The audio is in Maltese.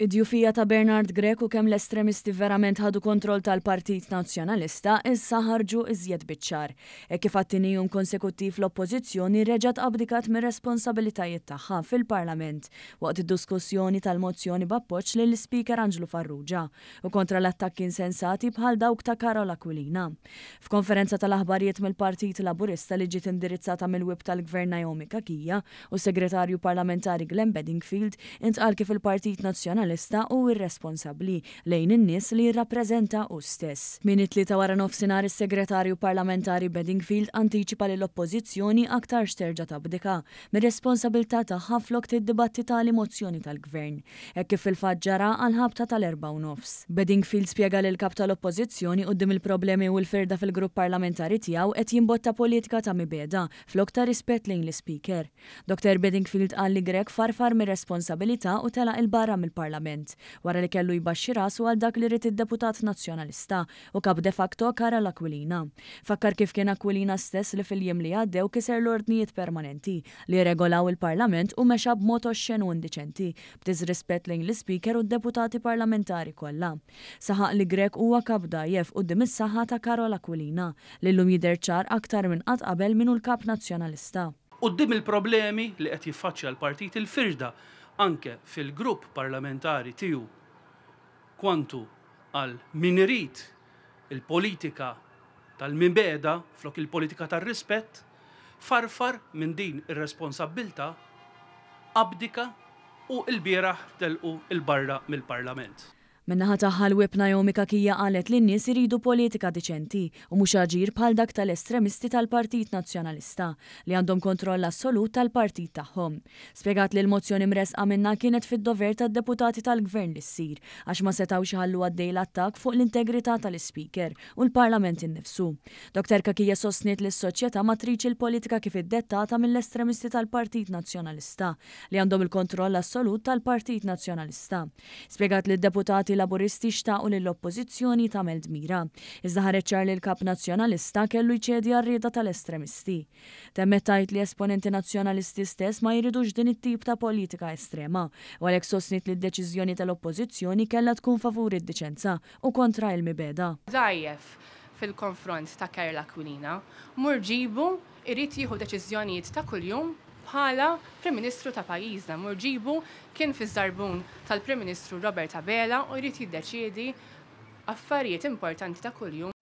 Id-djufija ta' Bernard Grech u kemm l-estremisti verament ħadu kontroll tal-Partit Nazzjonalista issa ħarġu iżjed biċ-ċar. Kif għat-tinijum konsekuttiv l-oppożizzjoni reġgħet abdikat mir-responsabilitajiet tagħha fil-Parlament waqt id-diskussjoni tal-mozzjoni b'appoġġ lill-Speaker Angelo Farrugia u kontra l-attakki insensati bħal dawk ta' Carola Aquilina. F'konferenza tal-aħbarijiet mill-Partit Laburista li ġiet indirizzata mill-wib tal-Gvern Naomi Kakija u Segretarju Parlamentari Glenn Bedingfield intqal kif il-Partit Nazzjonalista u irresponsabbli lejn in-nies li jirrappreżenta hu stess. Min it-tlieta wara nofsinhar is-Segretarju Parlamentari Bedingfield antiċipa li l-Oppożizzjoni aktar xterġa' tabdika mir-responsabilità tagħha flok tiddibatti tal-mozzjoni tal-Gvern, hekk kif il-fatt ġara għal ħabta tal-4:nofs. Bedingfield spjega lil kap tal-Oppożizzjoni quddiem il-problemi u l-firda fil-grupp parlamentari tiegħu qed jimbotta politika ta' mibeda flok ta' rispett lejn l-Speaker. Dr. Bedingfield qal li Grech farfar mir-responsabilità u telaq il-barra mill-Parlament wara li kellu jbaxxi rasu għal dak li rid id-Deputat Nazzjonalista u kap de facto Carola Aquilina. Fakkar kif kien Aquilina stess li fil-jiem li għaddew kiser l-ordnijiet permanenti li regolaw il-Parlament u mexa b'mod oxxen u indiċenti b'diżrispett lejn l-Speaker u d-deputati parlamentari kollha. Saħaq li Grech huwa kap dajjef quddiem is-saħħa ta' Carola Aquilina li llum jidher ċar aktar minn qatt qabel minhu l-kap Nazzjonalista. Quddiem il-problemi li qed jiffaċċja l-partit il-firda anke fil-grupp parlamentari tiegħu kwantu għal min irid il-politika tal-mibeda flok il-politika tar-rispett farfar minn din ir-responsabbiltà abdika u l-bieraħ telqu il-barra mill-Parlament. Minnaħa tagħha l-wib Naomi Kakija qalet li n-nies iridu politika diċenti u mhux aġir bħal dak tal-estremisti tal-Partit Nazzjonalista li għandhom kontroll assolut tal-partit tagħhom. Spjegat li l-mozzjoni mresqa minnha kienet fid-dover tad-deputati tal-Gvern li ssir għax ma setgħux iħallu għaddej l-attakk fuq l-integrità tal-Speaker u l-Parlament innifsu. Dr. Kakija sostniet li s-soċjetà ma triċ il-politika kif iddettata mill-estremisti tal-Partit Nazzjonalista li għandhom il-kontroll assolut tal-Partit Nazzjonalista. Spjegat li d-deputati Laburisti xtaqu li l-Oppożizzjoni tagħmel dmira. Iżda ħareġ ċar li l-kap Nazzjonalista kellu jċedi għar-rieda tal-estremisti. Temmet tgħid li esponenti nazzjonalisti stess ma jridux din it-tip ta' politika estrema u għalhekk sostniet li d-deċiżjoni tal-Oppożizzjoni kellha tkun favur id-diċenza u kontra l-mibeda. Dajjef fil-konfront ta' Carola Aquilina, Murġibu irid jieħu deċiżjonijiet ta' kuljum bħala Prim Ministru ta' pajjiżna. Murġibu kien fiż-żarbun tal-Prim Ministru Robert Abela u jrid jiddeċiedi affarijiet importanti ta' kuljum.